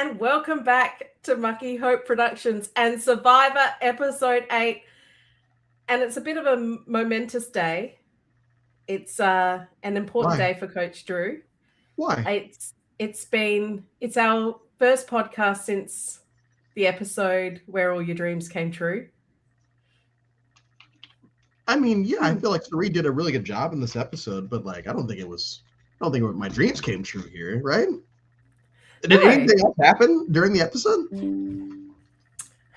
and welcome back to Mucky Hope Productions and Survivor Episode 8. And it's a bit of a momentous day. It's an important Why? day for Coach Drew. Why? It's our first podcast since the episode where all your dreams came true. I mean, yeah, I feel like Sari did a really good job in this episode, but I don't think my dreams came true here, right? Did anything else happen during the episode?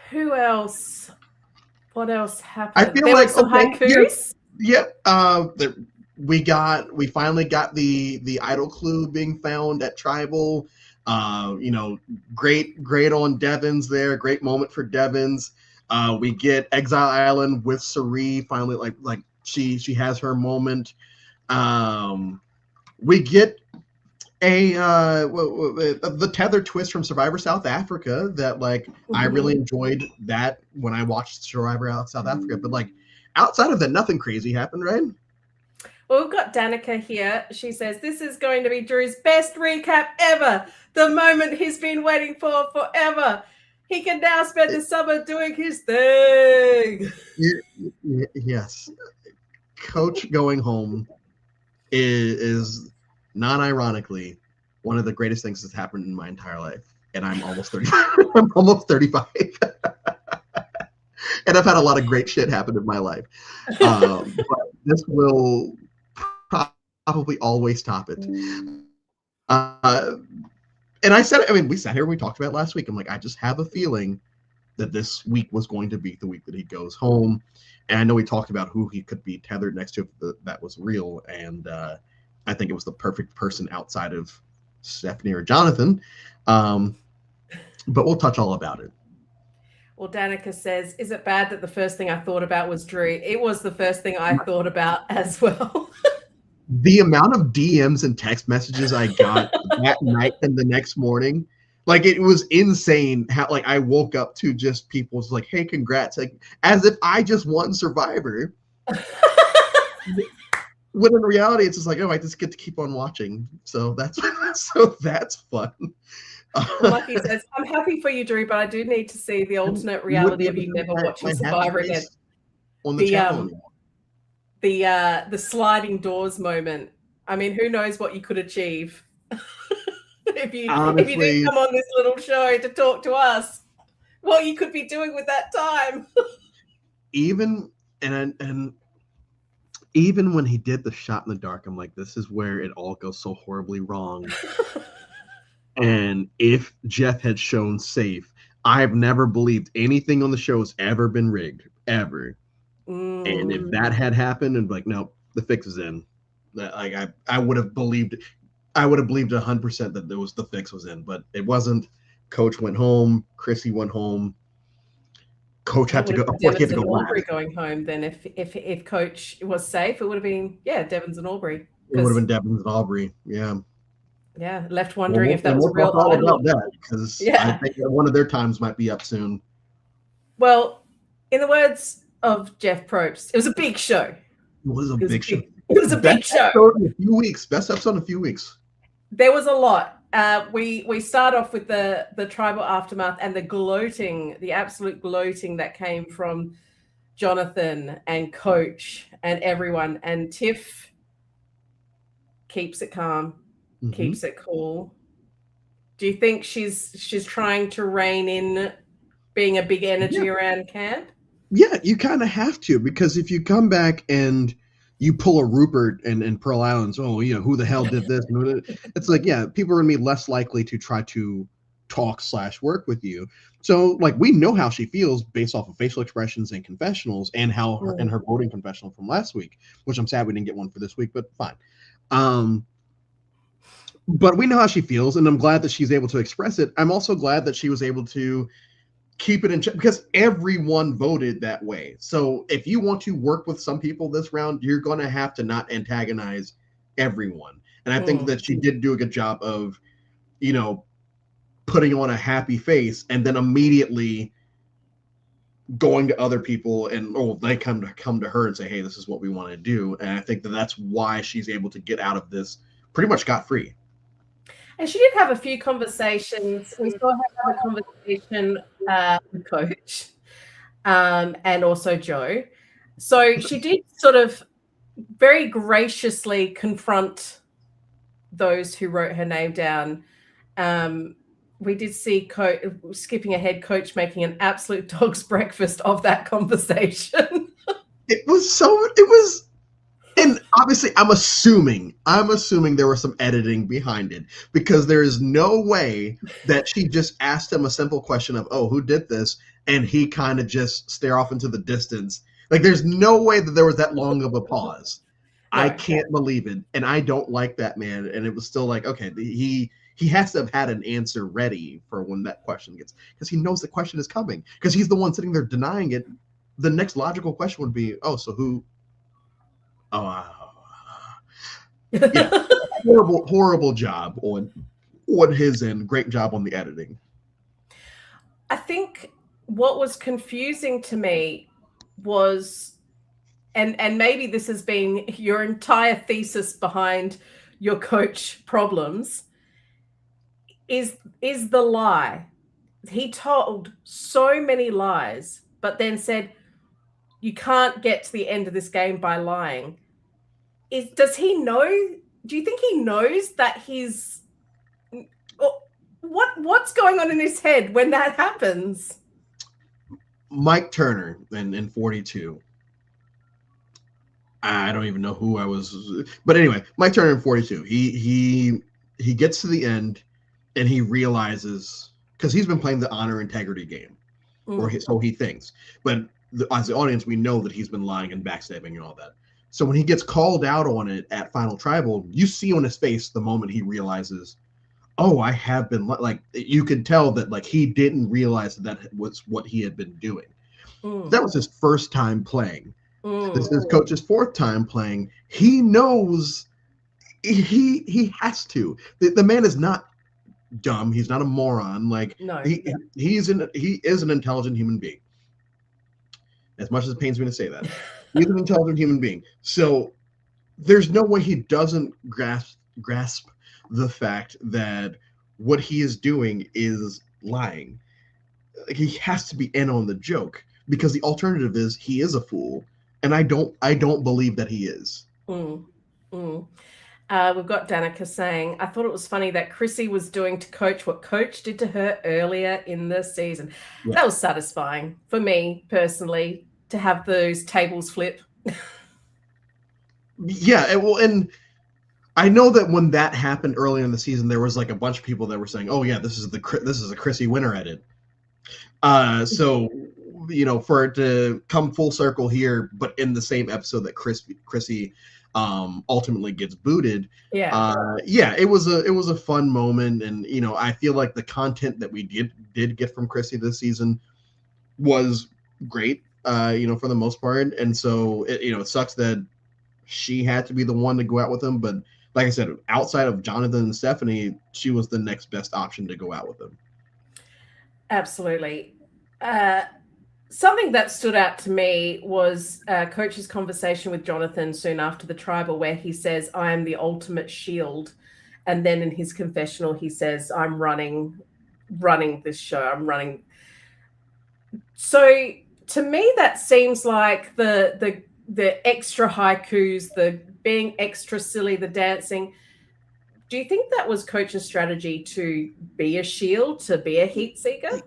Who else? What else happened? I feel there like were some haikus. Yep. We finally got the idol clue being found at Tribal. Great on Devins there. Great moment for Devins. We get Exile Island with Sari finally, like she has her moment. We get the tether twist from Survivor South Africa that I really enjoyed that when I watched Survivor South Africa, but outside of that, nothing crazy happened, right? Well, we've got Danica here. She says, this is going to be Drew's best recap ever. The moment he's been waiting for forever. He can now spend the summer doing his thing. Yes. Coach going home is non-ironically one of the greatest things that's happened in my entire life. And I'm almost 35. I'm almost 35. And I've had a lot of great shit happen in my life. But this will probably always top it. And I said, we sat here and we talked about it last week. I'm like, I just have a feeling that this week was going to be the week that he goes home. And I know we talked about who he could be tethered next to if that was real. And I think it was the perfect person outside of Stephanie or Jonathan. But we'll touch all about it. Well, Danica says, is it bad that the first thing I thought about was Drew? It was the first thing I thought about as well. The amount of DMs and text messages I got that night and the next morning, it was insane how I woke up to just people's hey, congrats, as if I just won Survivor. When in reality, it's just I just get to keep on watching. So that's fun. Well, Lucky says, I'm happy for you, Drew, but I do need to see the alternate reality of you never watching Survivor again. On the channel. The sliding doors moment. I mean, who knows what you could achieve if you did come on this little show to talk to us. What you could be doing with that time. Even when he did the shot in the dark, I'm like, this is where it all goes so horribly wrong. And if Jeff had shown safe, I've never believed anything on the show has ever been rigged, ever. And if that had happened, and nope, the fix is in. I would have believed 100% that the fix was in, but it wasn't. Coach went home. Chrissy went home. Coach had to go. Of course, he had to go. Aubrey going home. Then, if Coach was safe, it would have been Devins and Aubrey. It would have been Devins and Aubrey. Yeah. Yeah, left wondering if that was real. All about that because I think one of their times might be up soon. Well, in the words of Jeff Probst, it was a big show. It was a big show. It was a big show. In a few weeks. Best episode in a few weeks. There was a lot. We start off with the tribal aftermath and the absolute gloating that came from Jonathan and Coach and everyone. And Tiff keeps it calm. Keeps it cool. Do you think she's trying to rein in being a big energy around camp? Yeah, you kind of have to, because if you come back and you pull a Rupert and Pearl Islands, who the hell did this? It's people are going to be less likely to try to talk / work with you. So we know how she feels based off of facial expressions and confessionals and how her voting confessional from last week, which I'm sad we didn't get one for this week, but fine. But we know how she feels, and I'm glad that she's able to express it. I'm also glad that she was able to keep it in check because everyone voted that way. So if you want to work with some people this round, you're going to have to not antagonize everyone. And I think that she did do a good job of, putting on a happy face and then immediately going to other people and they come to her and say, hey, this is what we want to do. And I think that that's why she's able to get out of this pretty much scot-free. And she did have a few conversations. We saw her have a conversation with Coach and also Joe. So she did sort of very graciously confront those who wrote her name down. We did see skipping ahead, Coach making an absolute dog's breakfast of that conversation. It was, and obviously I'm assuming there was some editing behind it, because there is no way that she just asked him a simple question of, oh, who did this? And he kind of just stare off into the distance. Like, there's no way that there was that long of a pause. No. I can't believe it. And I don't like that man. And it was still like, okay, he has to have had an answer ready for when that question gets, because he knows the question is coming, because he's the one sitting there denying it. The next logical question would be, oh, so who? Oh, yeah, horrible job on his end. Great job on the editing. I think what was confusing to me was, and maybe this has been your entire thesis behind your Coach problems, is the lie. He told so many lies, but then said, you can't get to the end of this game by lying. Does he know? Do you think he knows that he's... What's going on in his head when that happens? Mike Turner in 42. I don't even know who I was, but anyway, Mike Turner in 42. He gets to the end and he realizes, because he's been playing the honor integrity game, or so he thinks, but as the audience, we know that he's been lying and backstabbing and all that. So when he gets called out on it at Final Tribal, you see on his face the moment he realizes, oh, I have been, like, you could tell that, like, he didn't realize that was what he had been doing. That was his first time playing. This is Coach's fourth time playing. He knows he has to. The man is not dumb. He's not a moron. Like, no, he is an intelligent human being. As much as it pains me to say that, he's an intelligent human being. So there's no way he doesn't grasp the fact that what he is doing is lying. Like, he has to be in on the joke, because the alternative is he is a fool, and I don't believe that he is. We've got Danica saying, I thought it was funny that Chrissy was doing to Coach what Coach did to her earlier in the season. Yeah. That was satisfying for me personally, to have those tables flip. Yeah, and I know that when that happened early in the season, there was like a bunch of people that were saying, "Oh yeah, this is a Chrissy winner edit." So, you know, for it to come full circle here, but in the same episode that Chrissy ultimately gets booted. Yeah, it was a fun moment, and you know, I feel like the content that we did get from Chrissy this season was great. You know, for the most part, and so it sucks that she had to be the one to go out with him, but like I said, outside of Jonathan and Stephanie, she was the next best option to go out with him. Absolutely. Something that stood out to me was Coach's conversation with Jonathan soon after the tribal, where he says, I am the ultimate shield. And then in his confessional, he says, I'm running this show. I'm running. So to me, that seems like the extra haikus, the being extra silly, the dancing. Do you think that was Coach's strategy to be a shield, to be a heat seeker?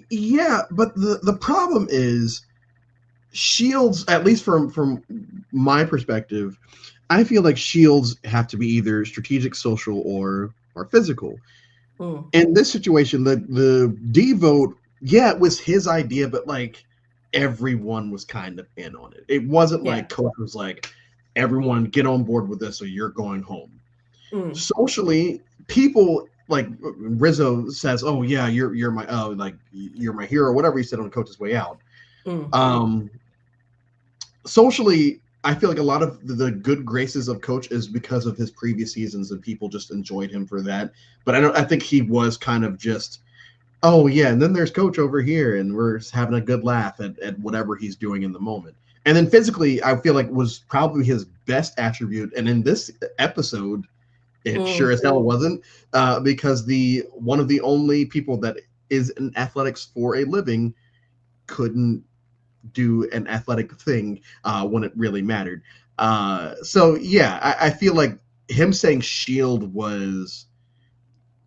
Yeah, but the problem is shields, at least from my perspective, I feel like shields have to be either strategic, social, or physical. In this situation, the D vote, yeah, it was his idea, but like everyone was kind of in on it. It wasn't like Coach was like, everyone get on board with this or you're going home. Socially, people, like Rizzo says, "Oh yeah, you're my you're my hero," whatever he said on Coach's way out. Socially, I feel like a lot of the good graces of Coach is because of his previous seasons, and people just enjoyed him for that. But I think he was kind of just, oh yeah, and then there's Coach over here, and we're having a good laugh at whatever he's doing in the moment. And then physically, I feel like was probably his best attribute. And in this episode, It sure as hell wasn't, because one of the only people that is in athletics for a living couldn't do an athletic thing when it really mattered. So yeah, I feel like him saying Shield was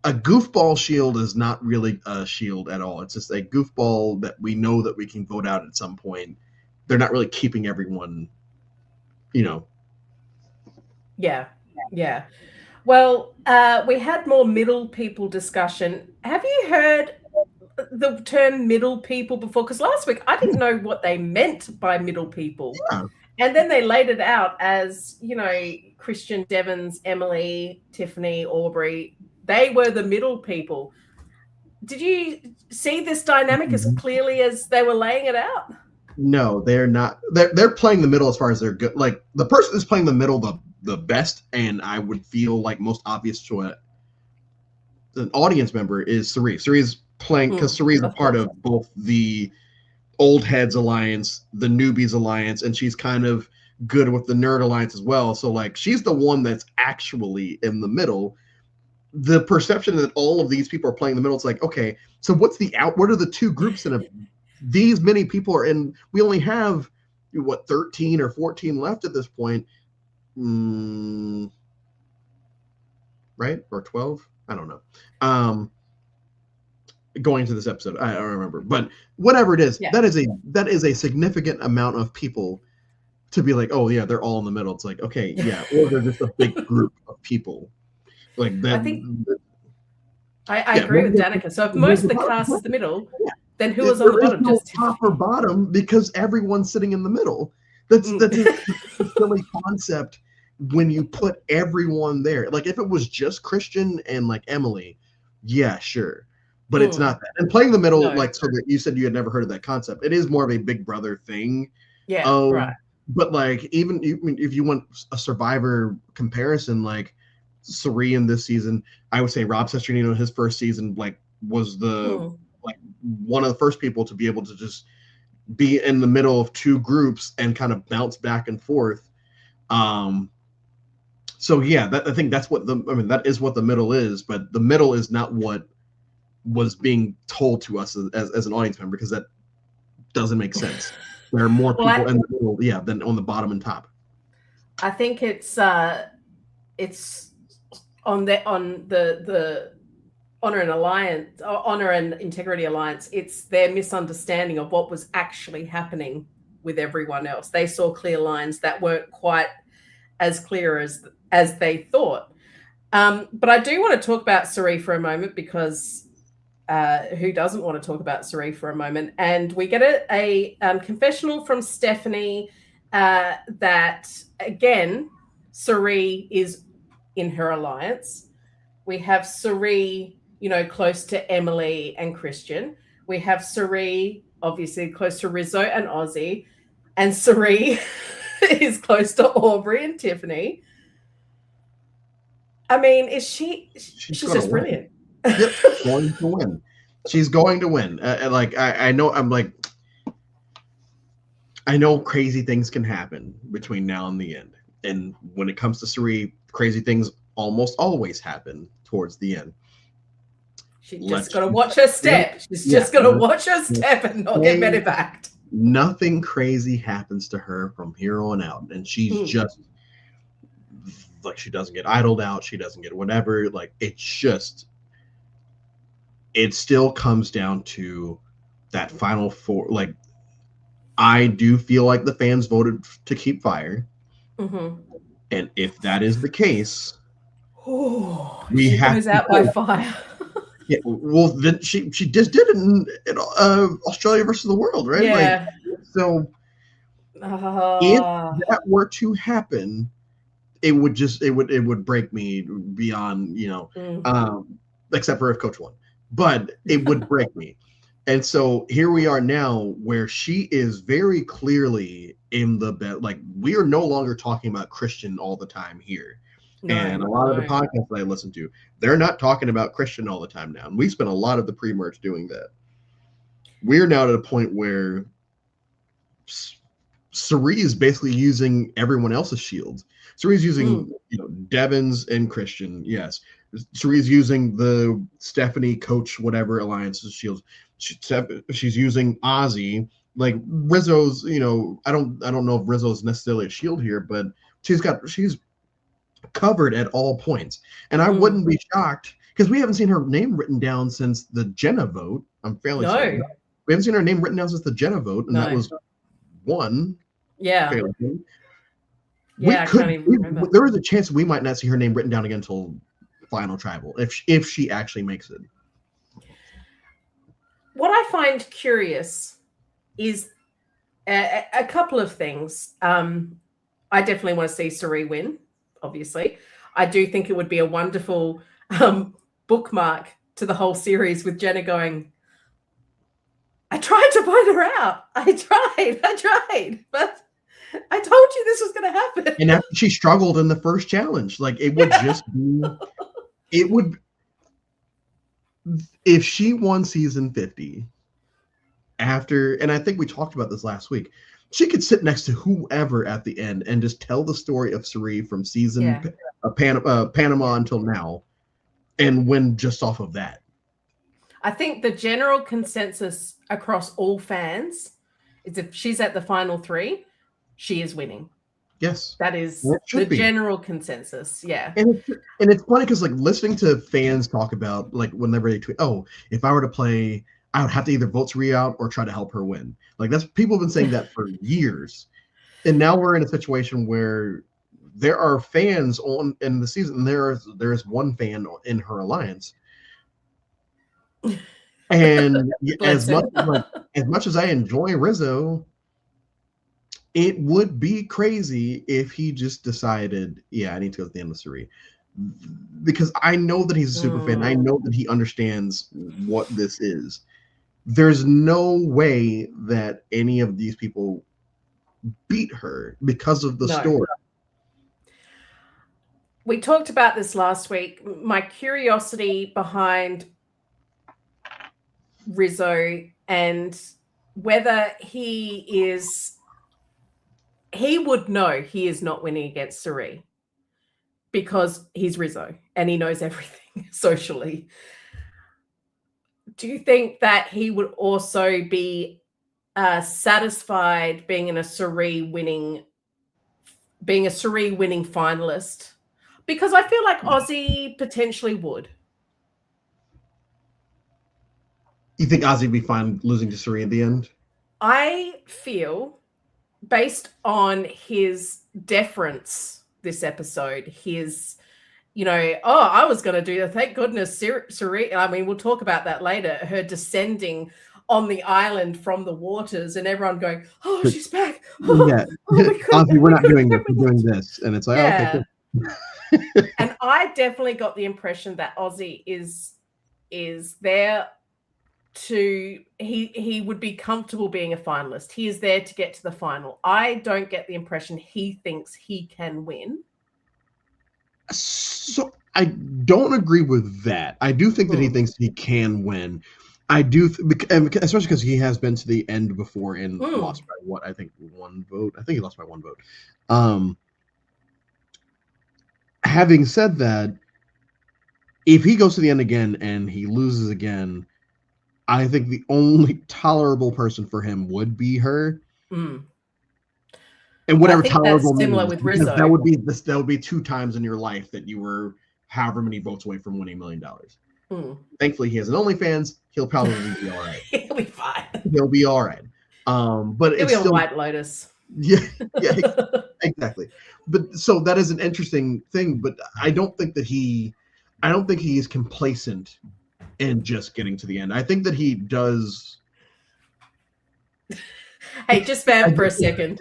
a goofball. Shield is not really a shield at all. It's just a goofball that we know that we can vote out at some point. They're not really keeping everyone, Yeah. Well, we had more middle people discussion. Have you heard the term middle people before? Because last week I didn't know what they meant by middle people. Yeah. And then they laid it out as, Christian, Devons, Emily, Tiffany, Aubrey. They were the middle people. Did you see this dynamic as clearly as they were laying it out? No, they're not. They're playing the middle as far as they're good. Like the person who's playing the middle the best, and I would feel like most obvious to an audience member is Cirie. Cirie's playing because Cirie's a part of both the Old Heads Alliance, the Newbies Alliance, and she's kind of good with the Nerd Alliance as well. So like she's the one that's actually in the middle. The perception that all of these people are playing the middle, it's like, okay, so what are the two groups in these many people are in? We only have 13 or 14 left at this point. Right? Or 12? I don't know. Going into this episode, I don't remember, but whatever it is, that is a significant amount of people to be like, oh yeah, they're all in the middle. It's like, okay, yeah, or they're just a big group of people like that. I agree with Danica. So if most of the cast is the middle, then who is on the bottom? Just top or bottom, because everyone's sitting in the middle. That's a silly concept when you put everyone there. Like if it was just Christian and like Emily, yeah, sure. But it's not that. And playing the middle, so that you said you had never heard of that concept. It is more of a Big Brother thing. Yeah, right. But like even if you want a Survivor comparison, like Cirie in this season, I would say Rob Cesternino, his first season, like was like one of the first people to be able to just be in the middle of two groups and kind of bounce back and forth. So yeah, I think that's what that is what the middle is, but the middle is not what was being told to us as an audience member, because that doesn't make sense. There are more people in the middle, than on the bottom and top. I think it's on the Honor and Integrity Alliance. It's their misunderstanding of what was actually happening with everyone else. They saw clear lines that weren't quite as clear as they thought. But I do want to talk about Cirie for a moment, because who doesn't want to talk about Cirie for a moment? And we get a confessional from Stephanie that, again, Cirie is in her alliance. We have Cirie, close to Emily and Christian. We have Cirie, obviously, close to Rizzo and Ozzy. And Cirie is close to Aubrey and Tiffany. I mean, she's just brilliant. Yep, going to win. She's going to win. I know crazy things can happen between now and the end. And when it comes to Cirie, crazy things almost always happen towards the end. She's just got to watch her step. She's just got to watch her step and not get medevacked. Nothing crazy happens to her from here on out. And she's just like, she doesn't get idled out. She doesn't get whatever. Like, it still comes down to that final four. Like, I do feel like the fans voted to keep Fire. Mm-hmm. And if that is the case, she goes out by fire. Yeah, well, then she just did it in Australia versus the world, right? Yeah. So if that were to happen, it would break me beyond, except for if Coach won, but it would break me. And so here we are now, where she is very clearly in the bed. Like, we are no longer talking about Christian all the time here. And a lot of the podcasts that I listen to, they're not talking about Christian all the time now. And we spent a lot of the pre-merge doing that. We're now at a point where Cirie is basically using everyone else's shields. Cirie's using Devon's and Christian, yes. Cirie's using the Stephanie Coach whatever alliance's shields. She's using Ozzy. Like Rizzo's, I don't know if Rizzo's necessarily a shield here, but she's covered at all points. And I wouldn't be shocked because we haven't seen her name written down since the Jenna vote. I'm fairly certain. We haven't seen her name written down since the Jenna vote, and that was one. Yeah. I can't even remember. There is a chance we might not see her name written down again until final tribal, if she actually makes it. What I find curious is a couple of things. I definitely want to see Cirie win, obviously. I do think it would be a wonderful bookmark to the whole series with Jenna going, I tried to find her out. I tried, but I told you this was going to happen. And after she struggled in the first challenge, like it would just be, it would, if she won season 50 after, and I think we talked about this last week, she could sit next to whoever at the end and just tell the story of Cirie from season Panama until now and win just off of that. I think the general consensus across all fans is if she's at the final 3, she is winning. Yes. That is the general consensus. Yeah. And it's funny because like listening to fans talk about like whenever they tweet, oh, if I were to play, I would have to either vote Cirie out or try to help her win. Like that's people have been saying that for years. And now we're in a situation where there are fans in the season. There is one fan in her alliance. And as much as I enjoy Rizzo, it would be crazy if he just decided, I need to go to the end of Cirie. Because I know that he's a super fan. I know that he understands what this is. There's no way that any of these people beat her because of the story. We talked about this last week. My curiosity behind Rizzo and whether he would know he is not winning against Cirie because he's Rizzo and he knows everything socially. Do you think that he would also be satisfied being a Cirie winning finalist? Because I feel like Ozzy potentially would. You think Ozzy would be fine losing to Cirie at the end? I feel, based on his deference this episode, his, I was going to do that. Thank goodness Cirie, I mean, we'll talk about that later, her descending on the island from the waters and everyone going, oh, she's back. Oh, yeah. Ozzy, we're not doing this. We're doing this. And it's like, okay. And I definitely got the impression that Ozzy is there to he would be comfortable being a finalist. He is there to get to the final. I don't get the impression he thinks he can win. So I don't agree with that. I do think that he thinks he can win. I do, especially because he has been to the end before and lost by what I think 1 vote. I think he lost by 1 vote. Having said that, if he goes to the end again and he loses again, I think the only tolerable person for him would be her. And whatever tolerable that's similar with Rizzo. That would be 2 times in your life that you were however many votes away from winning $1 million. Thankfully, he has an OnlyFans. He'll probably be all right. He'll be fine. He'll be all right. But he'll be on White Lotus. Yeah, exactly. But so that is an interesting thing. But I don't think he is complacent in just getting to the end. I think that he does. Hey, just vamp for a second.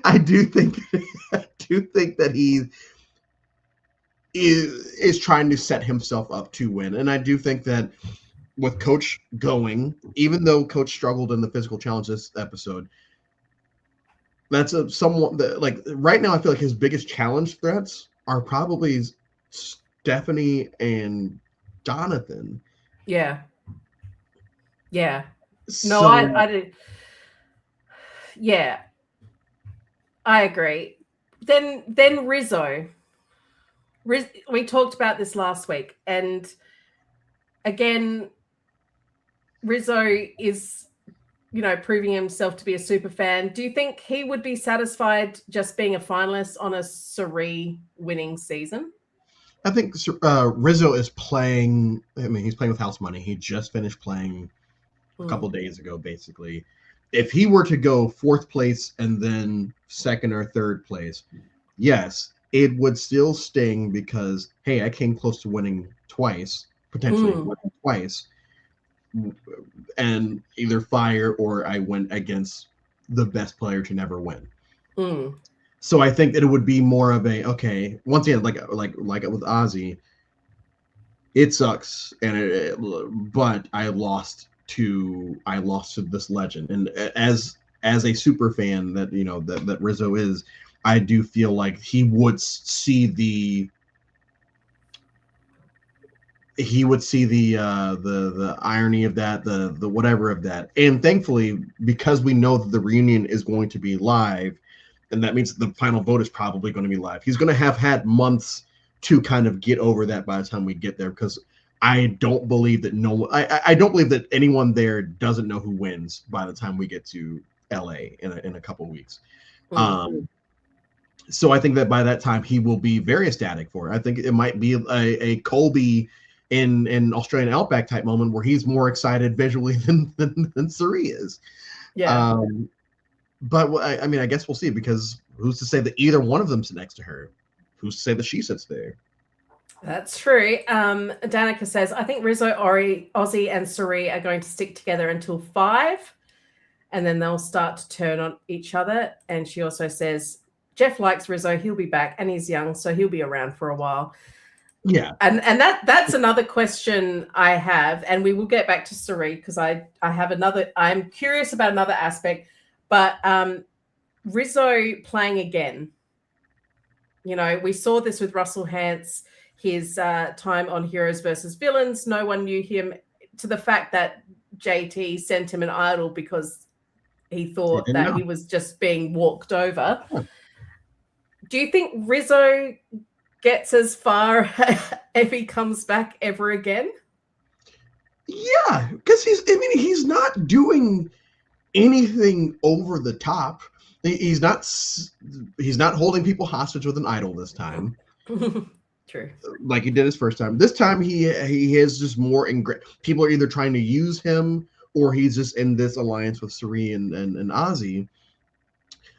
I do think that he is trying to set himself up to win, and I do think that with Coach going, even though Coach struggled in the physical challenge this episode, that's somewhat that like right now I feel like his biggest challenge threats are probably Stephanie and Jonathan. Yeah. No, So, I did. Yeah. I agree. Then Rizzo. We talked about this last week, and again, Rizzo is, proving himself to be a super fan. Do you think he would be satisfied just being a finalist on a Cirie winning season? I think Rizzo is playing. I mean, he's playing with house money. He just finished playing a couple days ago, basically. If he were to go fourth place and then second or third place, yes, it would still sting because, hey, I came close to winning twice, potentially winning twice, and either fire or I went against the best player to never win. So I think that it would be more of a, okay, once again, like with Ozzy, it sucks, but I lost to this legend, and as a super fan that that Rizzo is, I do feel like he would see the irony of that, the whatever of that. And thankfully, because we know that the reunion is going to be live, and that means the final vote is probably going to be live, he's going to have had months to kind of get over that by the time we get there, because I don't believe that I don't believe that anyone there doesn't know who wins by the time we get to LA in a couple weeks. So I think that by that time he will be very ecstatic for it. I think it might be a Colby in Australian Outback type moment where he's more excited visually than Cirie is. Yeah. But I mean, I guess we'll see, because who's to say that either one of them sit next to her? Who's to say that she sits there? That's true. Danica says, I think Rizzo, Ozzy, and Cirie are going to stick together until 5, and then they'll start to turn on each other. And she also says, Jeff likes Rizzo. He'll be back, and he's young, so he'll be around for a while. Yeah. And that's another question I have, and we will get back to Cirie because I'm curious about another aspect, but Rizzo playing again. We saw this with Russell Hantz, his time on Heroes versus Villains. No one knew him, to the fact that JT sent him an idol because he thought that he was just being walked over. Huh. Do you think Rizzo gets as far if he comes back ever again? Yeah, because he's not doing anything over the top. He's not holding people hostage with an idol this time. True. Like he did his first time. This time he is just more people are either trying to use him or he's just in this alliance with Cirie and Ozzy.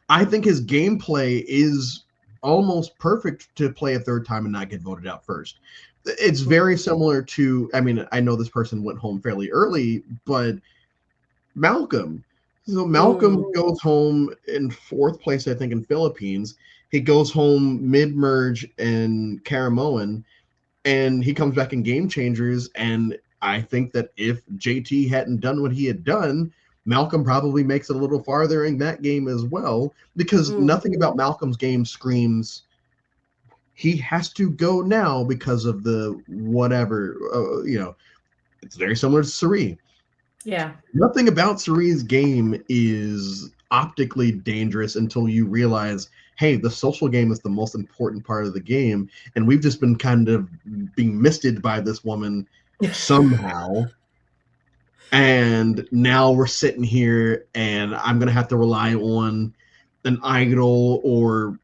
I think his gameplay is almost perfect to play a third time and not get voted out first. It's very similar to, I mean, I know this person went home fairly early, but Malcolm. So Malcolm goes home in 4th place, I think, in Philippines. He goes home mid-merge in Caramoan, and he comes back in Game Changers. And I think that if JT hadn't done what he had done, Malcolm probably makes it a little farther in that game as well, because nothing about Malcolm's game screams he has to go now because of the whatever. It's very similar to Cirie. Yeah. Nothing about Cirie's game is optically dangerous until you realize, hey, the social game is the most important part of the game, and we've just been kind of being misted by this woman somehow. And now we're sitting here, and I'm going to have to rely on an idol or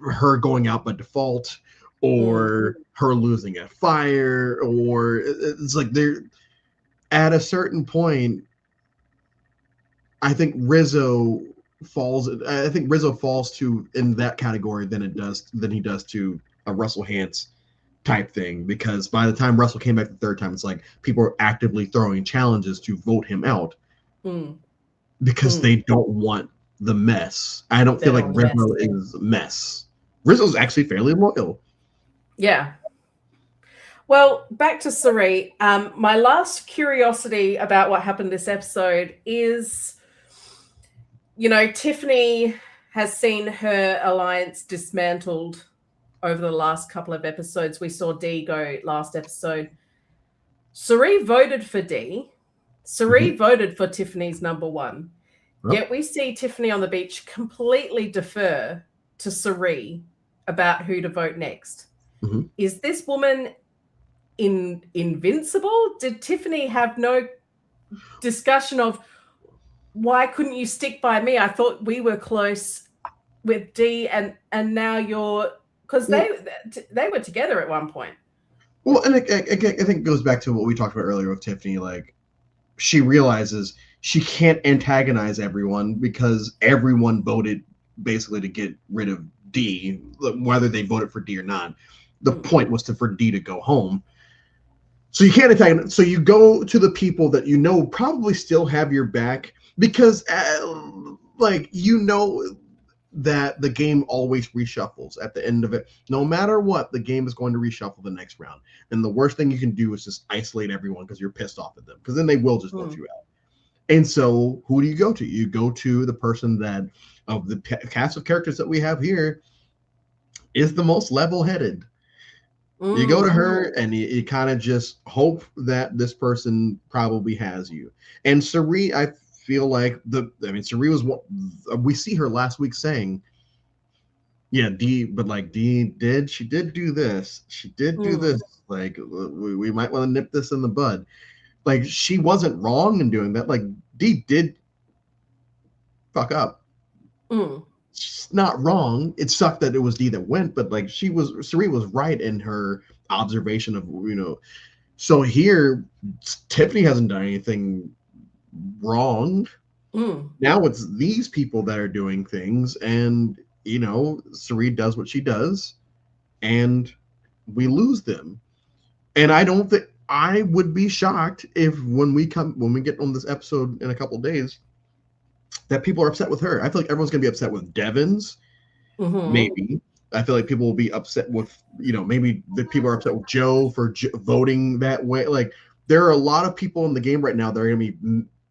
her going out by default or her losing at fire, or it's like they're at a certain point. I think Rizzo falls to in that category than he does to a Russell Hantz type thing, because by the time Russell came back the third time, it's like people are actively throwing challenges to vote him out because they don't want the mess. I don't feel like Rizzo is a mess. Rizzo's actually fairly loyal. Yeah. Well, back to Cirie. My last curiosity about what happened this episode is, Tiffany has seen her alliance dismantled over the last couple of episodes. We saw Dee go last episode. Cirie voted for Dee. Cirie voted for Tiffany's number 1. Yet we see Tiffany on the beach completely defer to Cirie about who to vote next. Mm-hmm. Is this woman invincible? Did Tiffany have no discussion of why couldn't you stick by me? I thought we were close with Dee, and now you're, because they were together at one point. Well, and I think it goes back to what we talked about earlier with Tiffany. Like, she realizes she can't antagonize everyone because everyone voted basically to get rid of Dee, whether they voted for Dee or not. The point was for Dee to go home. So you can't attack. So you go to the people that you know probably still have your back, because that the game always reshuffles at the end of it. No matter what, the game is going to reshuffle the next round. And the worst thing you can do is just isolate everyone because you're pissed off at them, because then they will just vote you out. And so who do you go to? You go to the person that, of the cast of characters that we have here, is the most level-headed. You go to her and you kind of just hope that this person probably has you. And Cirie, I feel like Cirie was what we see her last week saying, yeah, Dee did do this. She did do this. Like, we might want to nip this in the bud. Like, she wasn't wrong in doing that. Like, Dee did fuck up. She's not wrong. It sucked that it was Dee that went, but like, Cirie was right in her observation of, so here Tiffany hasn't done anything wrong. Now it's these people that are doing things, and Cirie does what she does, and we lose them. And I don't think I would be shocked if when we get on this episode in a couple of days, that people are upset with her. I feel like everyone's gonna be upset with Devins. Maybe I feel like people will be upset with maybe the people are upset with Joe for voting that way. Like, there are a lot of people in the game right now that are gonna be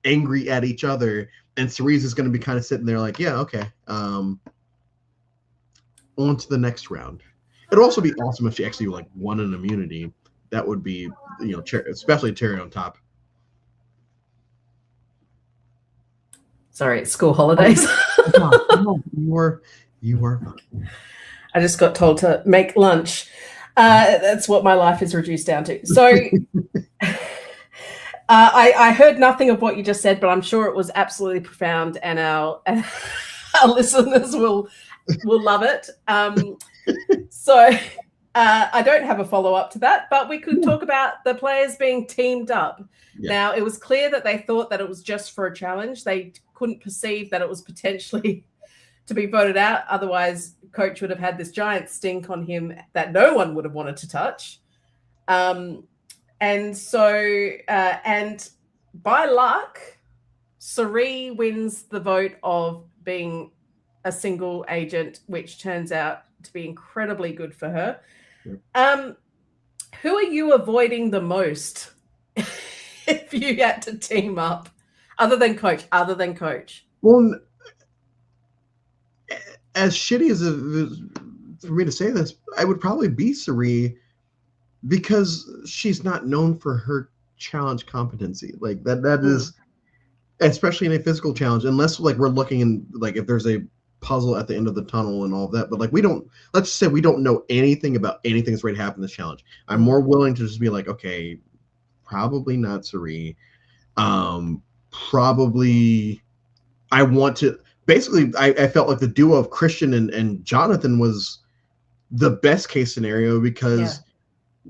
angry at each other, and Cerie's is gonna be kind of sitting there like, yeah, okay, on to the next round. It'd also be awesome if she actually won an immunity. That would be, especially Terry on top. Sorry, it's school holidays. You are fine. I just got told to make lunch. That's what my life is reduced down to. So I heard nothing of what you just said, but I'm sure it was absolutely profound, and our listeners will love it. So I don't have a follow-up to that, but we could talk about the players being teamed up. Yeah. Now, it was clear that they thought that it was just for a challenge. They couldn't perceive that it was potentially to be voted out. Otherwise, Coach would have had this giant stink on him that no one would have wanted to touch. And by luck, Cirie wins the vote of being a single agent, which turns out to be incredibly good for her. Yep. Who are you avoiding the most if you had to team up, other than Coach? Well, as shitty as it is for me to say this, I would probably be Cirie, because she's not known for her challenge competency. Like, that is, especially in a physical challenge, unless we're looking in, if there's a puzzle at the end of the tunnel and all of that, but let's say we don't know anything about anything that's going to happen in this challenge. I'm more willing to just be like, okay, probably not Cirie. Probably I want to basically, I felt like the duo of Christian and Jonathan was the best case scenario, because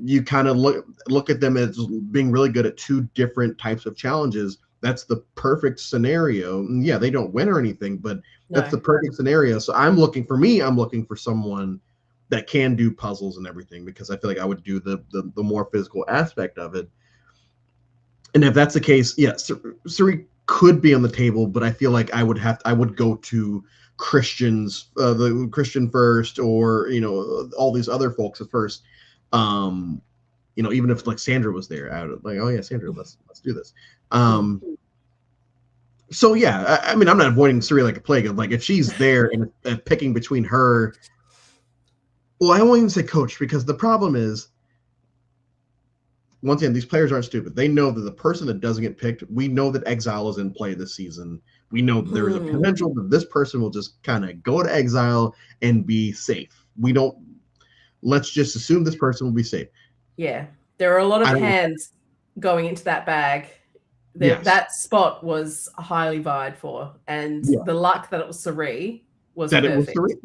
you kind of look at them as being really good at two different types of challenges. That's the perfect scenario. And yeah, they don't win or anything, but that's the perfect scenario. So I'm looking for someone that can do puzzles and everything, because I feel like I would do the more physical aspect of it. And if that's the case, yes, Cirie could be on the table, but I feel like I would go to the Christian first, or all these other folks at first. Even if Sandra was there, I would oh yeah, Sandra, let's do this. So yeah, I'm not avoiding Cirie like a plague. If she's there and picking between her, well, I won't even say Coach, because the problem is, once again, these players aren't stupid. They know that the person that doesn't get picked, we know that Exile is in play this season. We know there's a potential that this person will just kind of go to exile and be safe. Let's just assume this person will be safe. Yeah. There are a lot of hands going into that bag. That spot was highly vied for. And the luck that it was Cirie was perfect.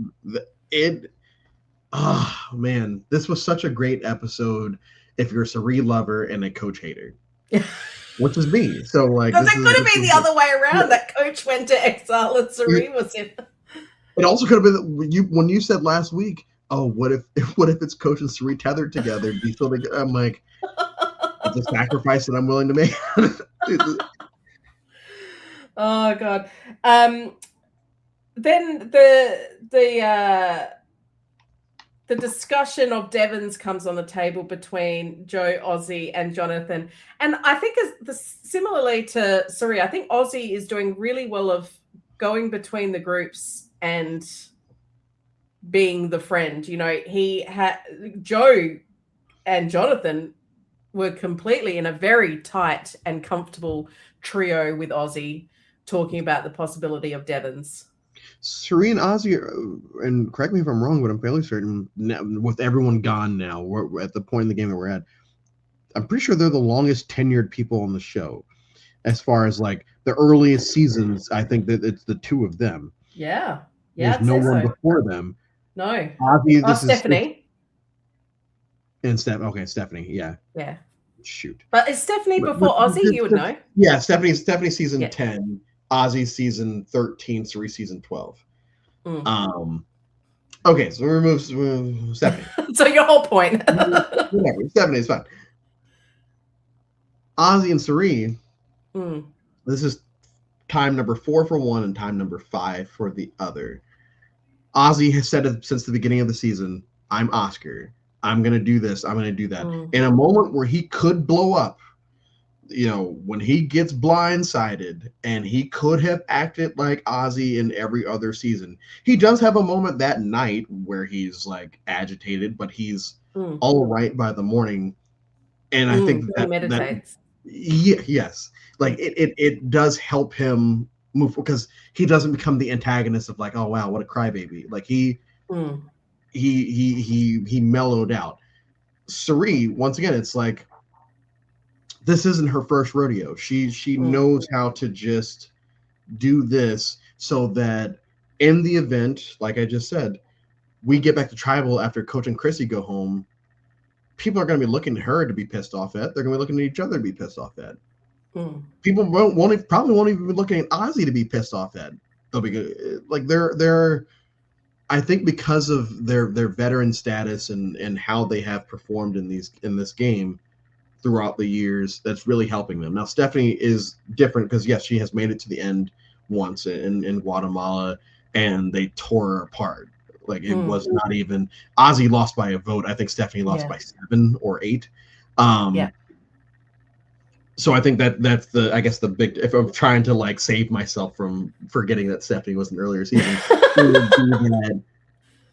Oh man, this was such a great episode if you're a Cirie lover and a Coach hater. Which is me. So like, because it could have been the other way around. That Coach went to exile and Cirie was in. It also could have been when you said last week, "Oh, what if it's Coach and Cirie tethered together?" I'm like, it's a sacrifice that I'm willing to make. Oh God. Then the discussion of Devons comes on the table between Joe, Ozzy, and Jonathan. And I think similarly to Cirie, I think Ozzy is doing really well of going between the groups and being the friend. You know, Joe and Jonathan were completely in a very tight and comfortable trio with Ozzy, talking about the possibility of Devons. Cirie and Ozzy, and correct me if I'm wrong, but I'm fairly certain, with everyone gone now, we're at the point in the game that we're at, I'm pretty sure they're the longest tenured people on the show. As far as like the earliest seasons, I think that it's the two of them. Yeah. There's no one before them. No. Ozzy, Stephanie. And Stephanie, yeah. Yeah. Shoot. But is Stephanie before Ozzy? You would know. Yeah, Stephanie season 10. Ozzy season 13, Cirie season 12. Okay, so we remove Stephanie. So your whole point. Whatever, Stephanie is fine. Ozzy and Cirie, this is time number 4 for one and time number 5 for the other. Ozzy has said it since the beginning of the season, I'm Oscar. I'm going to do this. I'm going to do that. In a moment where he could blow up, you know, when he gets blindsided, and he could have acted like Ozzy in every other season. He does have a moment that night where he's like agitated, but he's all right by the morning. And I think that meditates. Yes, like it does help him move, because he doesn't become the antagonist of like, oh wow, what a crybaby. Like he mellowed out. Cirie, once again, it's like, this isn't her first rodeo. She knows how to just do this so that in the event, like I just said, we get back to tribal after Coach and Chrissy go home, people are going to be looking at her to be pissed off at. They're going to be looking at each other to be pissed off at. People probably won't even be looking at Ozzy to be pissed off at. They'll be like, they're I think because of their veteran status and how they have performed in this game throughout the years, that's really helping them. Now, Stephanie is different because, yes, she has made it to the end once in Guatemala, and they tore her apart. Like, it was not even – Ozzy lost by a vote. I think Stephanie lost by 7 or 8. So I think that's I guess the big – if I'm trying to, like, save myself from forgetting that Stephanie was an earlier season, it would be that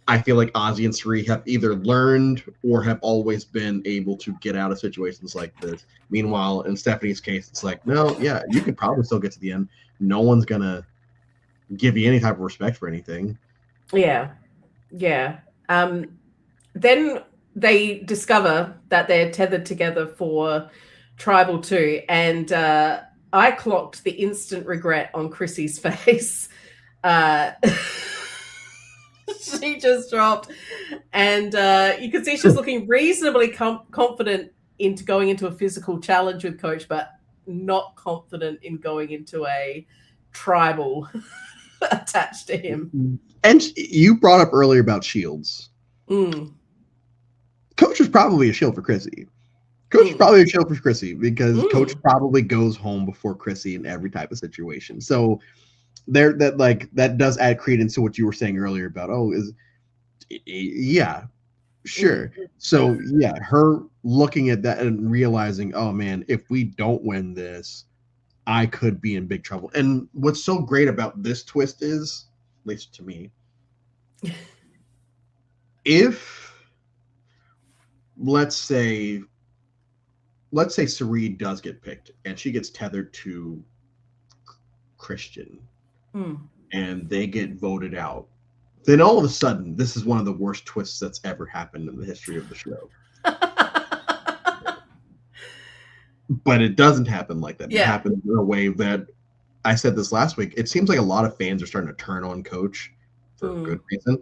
I feel like Ozzy and Cirie have either learned or have always been able to get out of situations like this. Meanwhile, in Stephanie's case, it's like, no, yeah, you could probably still get to the end. No one's going to give you any type of respect for anything. Yeah. Yeah. Then they discover that they're tethered together for Tribal 2. And I clocked the instant regret on Chrissy's face. She just dropped, and you can see she's looking reasonably confident into going into a physical challenge with Coach, but not confident in going into a tribal attached to him. And you brought up earlier about shields. Coach is probably a shield for Chrissy. Coach is probably a shield for Chrissy because Coach probably goes home before Chrissy in every type of situation. So that does add credence to what you were saying earlier about, sure. So yeah, her looking at that and realizing, oh man, if we don't win this, I could be in big trouble. And what's so great about this twist is, at least to me, if let's say Cirie does get picked and she gets tethered to Christian, and they get voted out, then all of a sudden, this is one of the worst twists that's ever happened in the history of the show. But it doesn't happen like that. Yeah. It happens in a way that, I said this last week, it seems like a lot of fans are starting to turn on Coach for a good reason.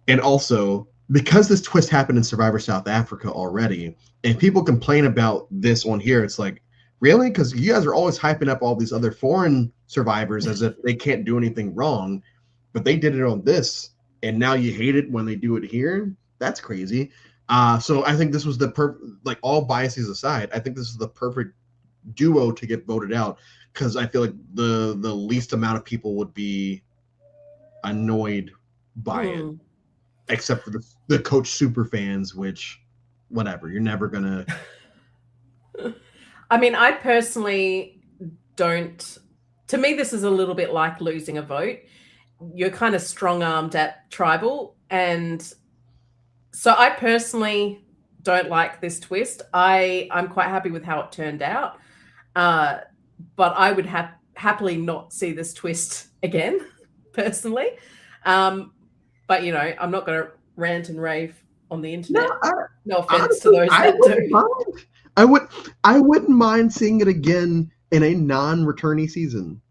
And also, because this twist happened in Survivor South Africa already, and people complain about this on here, it's like, really? Because you guys are always hyping up all these other foreign survivors as if they can't do anything wrong, but they did it on this, and now you hate it when they do it here? That's crazy. So I think this was like, all biases aside, I think this is the perfect duo to get voted out, because I feel like the least amount of people would be annoyed by it, except for the Coach super fans, which, whatever, you're never gonna. I mean, I personally don't. To me, this is a little bit like losing a vote. You're kind of strong-armed at Tribal, and so I personally don't like this twist. I'm quite happy with how it turned out, but I would happily not see this twist again, personally. But, you know, I'm not going to rant and rave on the internet. No offense to those that do. I wouldn't mind seeing it again in a non-returnee season.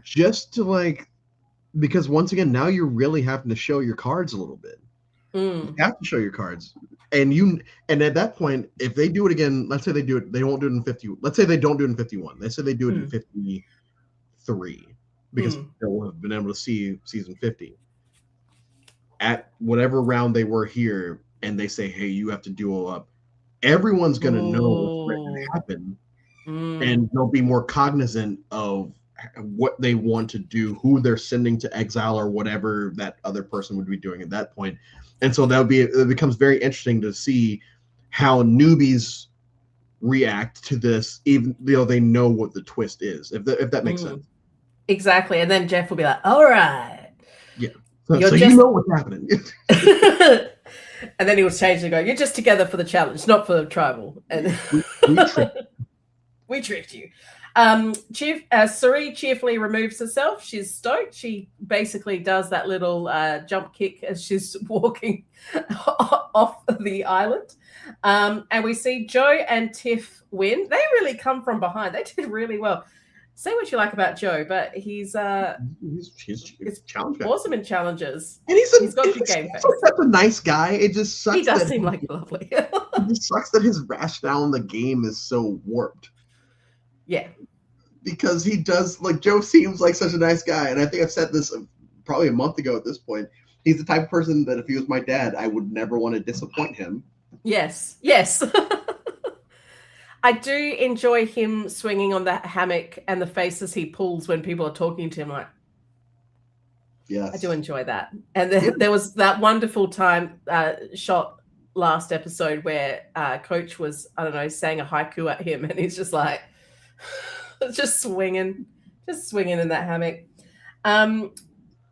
Just to, like, because once again, now you're really having to show your cards a little bit. You have to show your cards. And at that point, if they do it again, let's say they do it, they won't do it in 50. Let's say they don't do it in 51. Let's say they do it in 53, because they'll have been able to see season 50. At whatever round they were here, and they say, hey, you have to duo up, everyone's going to know what's ready to happen. And they'll be more cognizant of what they want to do, who they're sending to exile, or whatever that other person would be doing at that point. And so it becomes very interesting to see how newbies react to this, even though they know what the twist is, if that makes sense. Exactly. And then Jeff will be like, all right. Yeah. So you know what's happening. And then he will change and go, you're just together for the challenge, not for the Tribal. And we tricked you. Cirie cheerfully removes herself. She's stoked. She basically does that little jump kick as she's walking off the island. And we see Joe and Tiff win. They really come from behind. They did really well. Say what you like about Joe, but he's awesome in challenges. And he's got good game face. Such a nice guy. It just sucks. He does seem like lovely. It just sucks that his rationale in the game is so warped. Yeah. Because he does, like, Joe seems like such a nice guy, and I think I've said this probably a month ago at this point. He's the type of person that if he was my dad, I would never want to disappoint him. Yes. I do enjoy him swinging on that hammock and the faces he pulls when people are talking to him. Like, yes, I do enjoy that. And there was that wonderful time shot last episode where Coach was, I don't know, saying a haiku at him, and he's just like, just swinging in that hammock.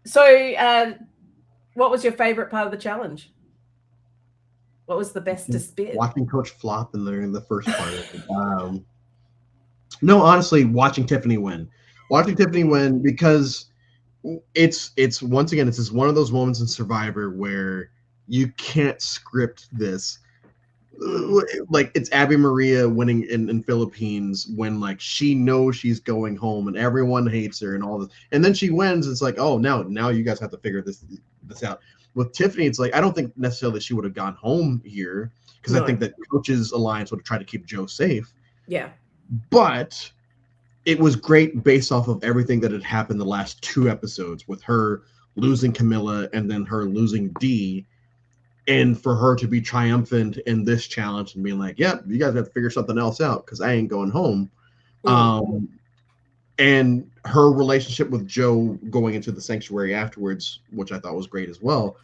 So what was your favorite part of the challenge? What was the bestest bit? Watching Coach flop in the first part. No, honestly, watching Tiffany win. Because it's once again, it's just one of those moments in Survivor where you can't script this. Like, it's Abby Maria winning in Philippines when, like, she knows she's going home and everyone hates her and all this, and then she wins. It's like, oh, now you guys have to figure this out. With Tiffany, it's like, I don't think necessarily she would have gone home here, because I think that Coach's alliance would have tried to keep Joe safe. Yeah. But it was great based off of everything that had happened the last 2 episodes, with her losing Camilla and then her losing Dee. And for her to be triumphant in this challenge and being like, yep, you guys have to figure something else out because I ain't going home. And her relationship with Joe going into the sanctuary afterwards, which I thought was great as well.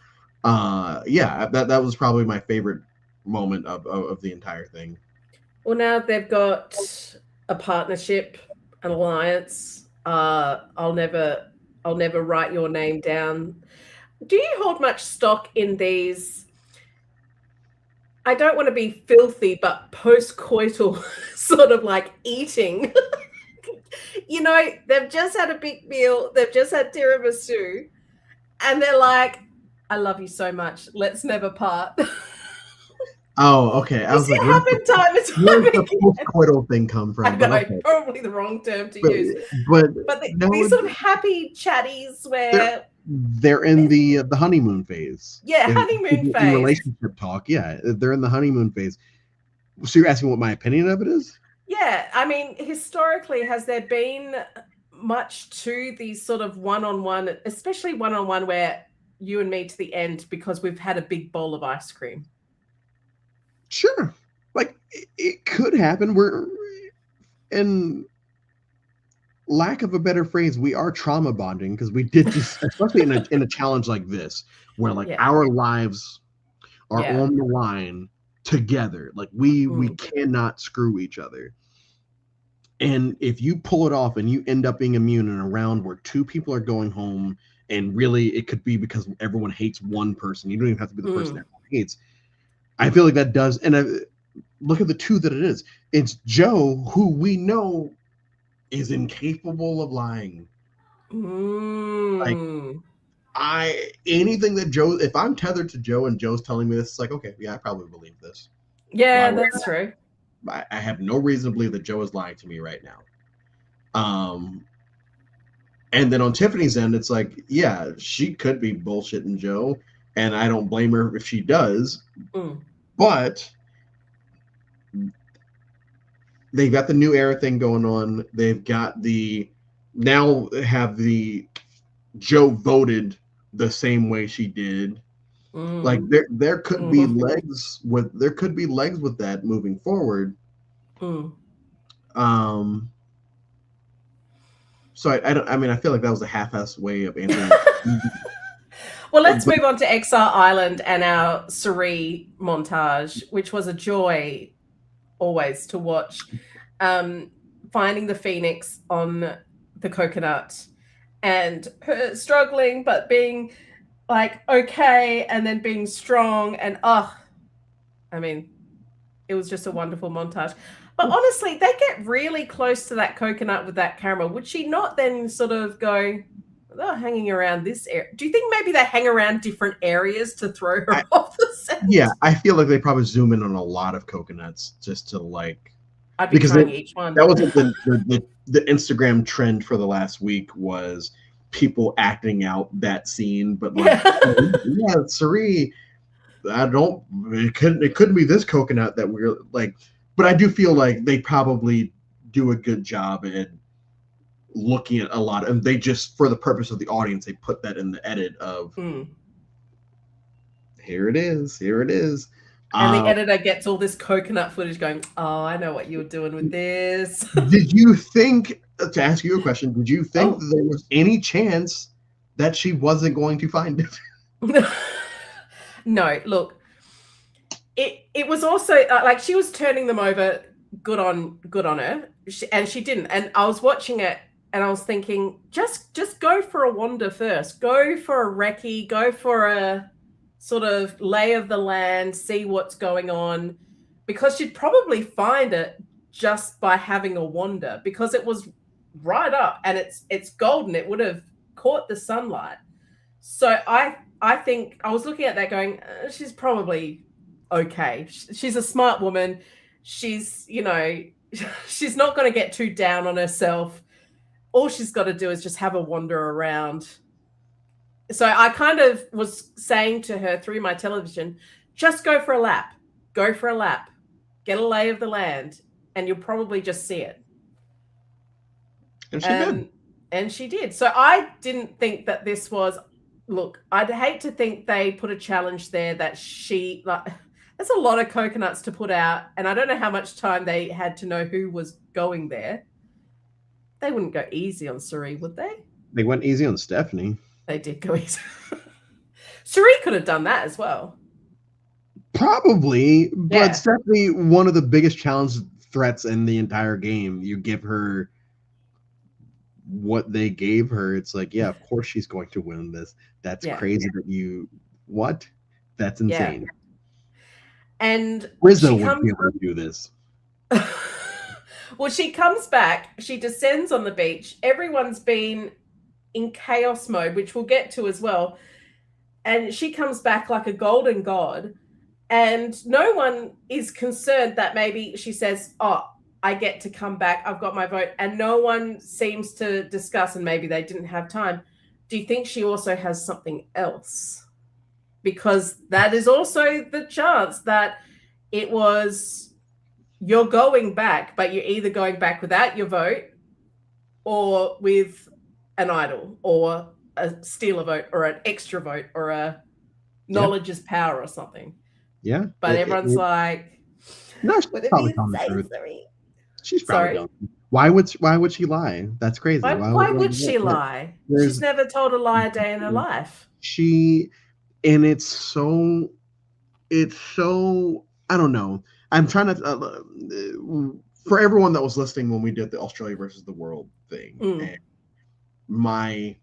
That was probably my favorite moment of the entire thing. Well, now they've got a partnership, an alliance. I'll never write your name down. Do you hold much stock in these? I don't want to be filthy, but post-coital sort of like eating You know, they've just had a big meal. They've just had tiramisu. And they're like, I love you so much. Let's never part. Oh, okay. I You was see like, it happen time and where's time the again. post-coital thing come I from? know, But okay. probably the wrong term to But, use. but But these sort of happy chatties where they're in the honeymoon phase. honeymoon In phase. relationship talk, yeah, they're in the honeymoon phase. So you're asking what my opinion of it is? Yeah, I mean, historically, has there been much to these sort of one-on-one, especially one-on-one where you and me to the end because we've had a big bowl of ice cream? Sure. Like it could happen. We're in lack of a better phrase, we are trauma bonding because we did just, especially in a challenge like this, where like our lives are on the line together. Like we cannot screw each other. And if you pull it off and you end up being immune in a round where two people are going home, and really it could be because everyone hates one person. You don't even have to be the person everyone hates. I feel like that does. And look at the two that it is. It's Joe, who we know is incapable of lying. Like anything that Joe, if I'm tethered to Joe and Joe's telling me this, it's like, okay, yeah, I probably believe this. Yeah, that's true. I have no reason to believe that Joe is lying to me right now. And then on Tiffany's end, it's like, yeah, she could be bullshitting Joe, and I don't blame her if she does. But they've got the new era thing going on. They've got now have the Joe voted the same way she did. Like there could be legs with that moving forward. So I feel like that was a half-assed way of answering. Well, let's move on to Exile Island and our Cirie montage, which was a joy always to watch. Finding the Phoenix on the coconut and her struggling, but being like, okay, and then being strong. And I mean, it was just a wonderful montage. But honestly, they get really close to that coconut with that camera. Would she not then sort of go, they're hanging around this area? Do you think maybe they hang around different areas to throw her off the set? Yeah, I feel like they probably zoom in on a lot of coconuts just to like. I'd be trying each one. That was the Instagram trend for the last week was people acting out that scene, but like, yeah, Cirie, it couldn't be this coconut that we're like. But I do feel like they probably do a good job at looking at a lot, and they just, for the purpose of the audience, they put that in the edit of here it is. And the editor gets all this coconut footage going, oh, I know what you were doing with this. Did you think, to ask you a question, did you think that there was any chance that she wasn't going to find it? No, look. It was also like she was turning them over. Good on her, and she didn't. And I was watching it, and I was thinking, just go for a wander first. Go for a recce. Go for a sort of lay of the land. See what's going on, because she'd probably find it just by having a wander, because it was right up and it's golden. It would have caught the sunlight. So I think I was looking at that going, she's probably okay. She's a smart woman. She's, she's not going to get too down on herself. All she's got to do is just have a wander around. So I kind of was saying to her through my television, just go for a lap. Go for a lap. Get a lay of the land, and you'll probably just see it. And she did. And she did. So I didn't think that this was, look, I'd hate to think they put a challenge there that she, like, there's a lot of coconuts to put out, and I don't know how much time they had to know who was going there. They wouldn't go easy on Cirie, would they? They went easy on Stephanie. They did go easy. Cirie could have done that as well. Probably, but Stephanie, one of the biggest challenge threats in the entire game. You give her what they gave her. It's like, yeah, of course she's going to win this. That's crazy that what? That's insane. And Rizzo would be able to do this. Well, she comes back, she descends on the beach. Everyone's been in chaos mode, which we'll get to as well. And she comes back like a golden god. And no one is concerned that maybe she says, oh, I get to come back. I've got my vote. And no one seems to discuss, and maybe they didn't have time. Do you think she also has something else? Because that is also the chance that it was, you're going back, but you're either going back without your vote or with an idol or steal a vote or an extra vote or a knowledge is power or something. Yeah. But everyone's like, no, she's probably telling the truth. She's probably why would she lie? That's crazy. Why would she lie? She's never told a lie a day in her life. And it's so I don't know. I'm trying to for everyone that was listening when we did the Australia versus the world thing, and my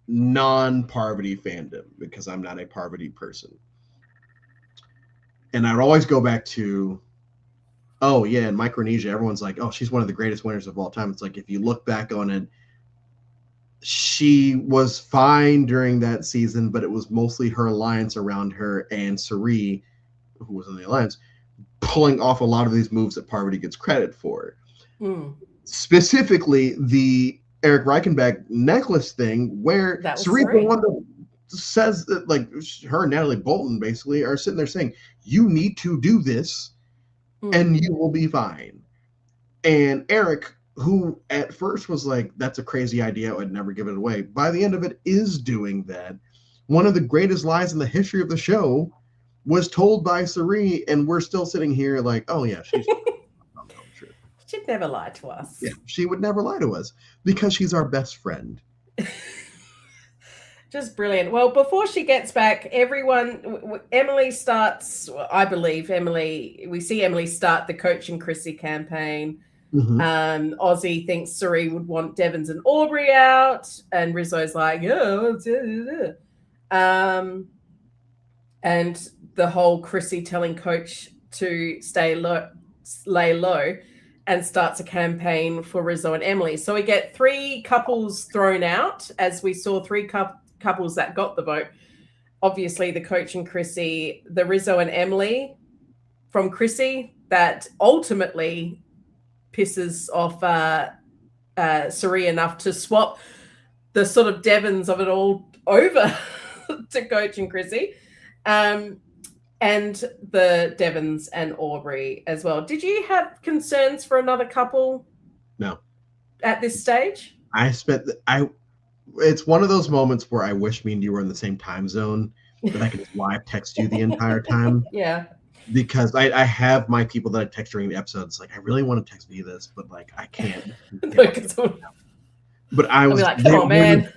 non-Parvati fandom, because I'm not a Parvati person. And I'd always go back to, oh yeah, in Micronesia, everyone's like, oh, she's one of the greatest winners of all time. It's like, if you look back on it, she was fine during that season, but it was mostly her alliance around her and Cirie, who was in the alliance, pulling off a lot of these moves that Parvati gets credit for. Specifically, the Eric Reichenbach necklace thing, where Cirie's the one that says that, like, her and Natalie Bolton basically are sitting there saying, you need to do this and you will be fine. And Eric, who at first was like, that's a crazy idea, I would never give it away, by the end of it is doing that. One of the greatest lies in the history of the show was told by Cirie, and we're still sitting here like, oh yeah, she's true. She'd never lie to us. Yeah, she would never lie to us because she's our best friend. Just brilliant. Well, before she gets back, Emily starts, I believe, we see Emily start the Coaching Chrissy campaign. Ozzy thinks Cirie would want Devons and Aubrey out, and Rizzo's like, yeah. And the whole Chrissy telling Coach to lay low, and starts a campaign for Rizzo and Emily. So we get 3 couples thrown out, as we saw 3 couples that got the vote. Obviously, the Coach and Chrissy, the Rizzo and Emily from Chrissy, that ultimately pisses off Cirie enough to swap the sort of Devons of it all over to Coach and Chrissy. And the Devons and Aubrey as well. Did you have concerns for another couple? No. At this stage? It's one of those moments where I wish me and you were in the same time zone, that I could just live text you the entire time. Yeah. Because I have my people that I text during the episodes, like, I really want to text me this, but like I can't. But I was like, come on, man.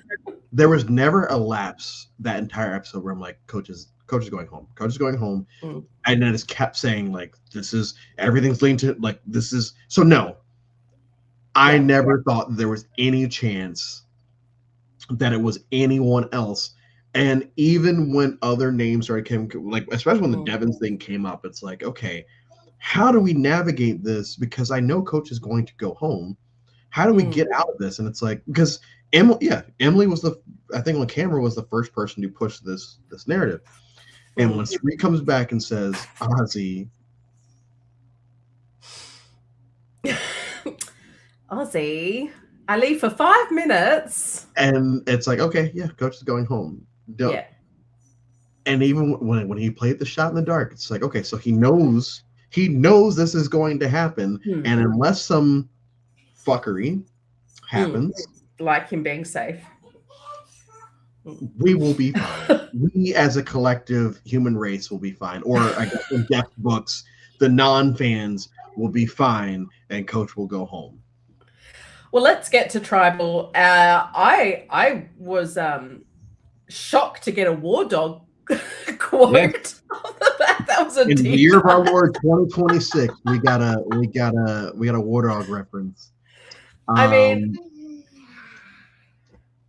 There was never a lapse that entire episode where I'm like, Coach is going home. Coach is going home. And then it just kept saying, like, everything's leading to, like, this is. So no, I never thought there was any chance that it was anyone else. And even when other names came, like, especially when the Devons thing came up, it's like, okay, how do we navigate this? Because I know Coach is going to go home. How do we get out of this? And it's like, because Emily was I think on camera was the first person to push this narrative. And when Cirie comes back and says, Ozzy, I leave for 5 minutes. And it's like, okay, yeah, Coach is going home. Yeah. And even when he played the shot in the dark, it's like, okay, so he knows this is going to happen. And unless some fuckery happens, like him being safe, we will be fine. We as a collective human race will be fine. Or I guess in depth books, the non-fans will be fine and Coach will go home. Well, let's get to Tribal. I was shocked to get a War Dog quote. Yeah. That was in the year of our Lord 2026. We got a War Dog reference. I mean,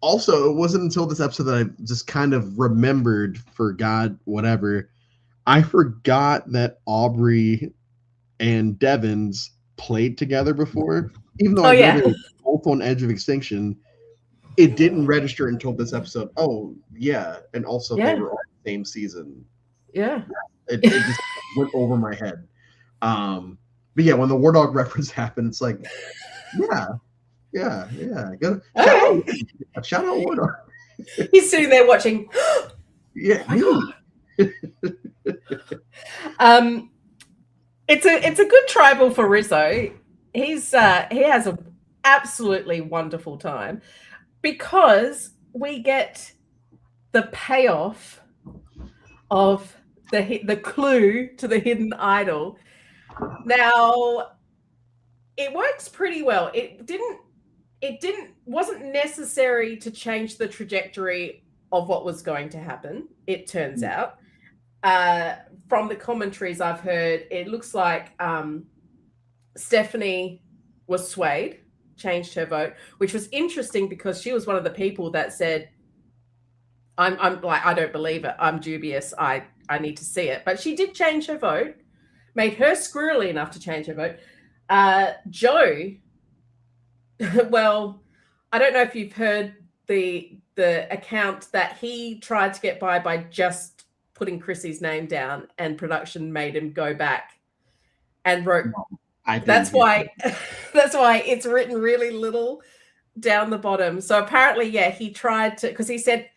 also, it wasn't until this episode that I just kind of remembered, I forgot that Aubrey and Devons played together before, even though Oh, I know yeah. they were both on edge of extinction. It didn't register until this episode. Oh yeah, and also they Yeah. were on the same season. Yeah. It just went over my head. But yeah, when the War Dog reference happened, it's like, yeah. Shout out War Dog. He's sitting there watching. Yeah, It's a good tribal for Rizzo. He has an absolutely wonderful time because we get the payoff of the clue to the hidden idol. Now, it works pretty well. It wasn't necessary to change the trajectory of what was going to happen, it turns out. From the commentaries I've heard, it looks like Stephanie was swayed, changed her vote, which was interesting because she was one of the people that said, I'm like, I don't believe it. I'm dubious. I need to see it. But she did change her vote, made her squirrely enough to change her vote. Joe, well, I don't know if you've heard the account that he tried to get by just putting Chrissy's name down, and production made him go back and wrote. That's why it's written really little down the bottom. So apparently, yeah, he tried to, because he said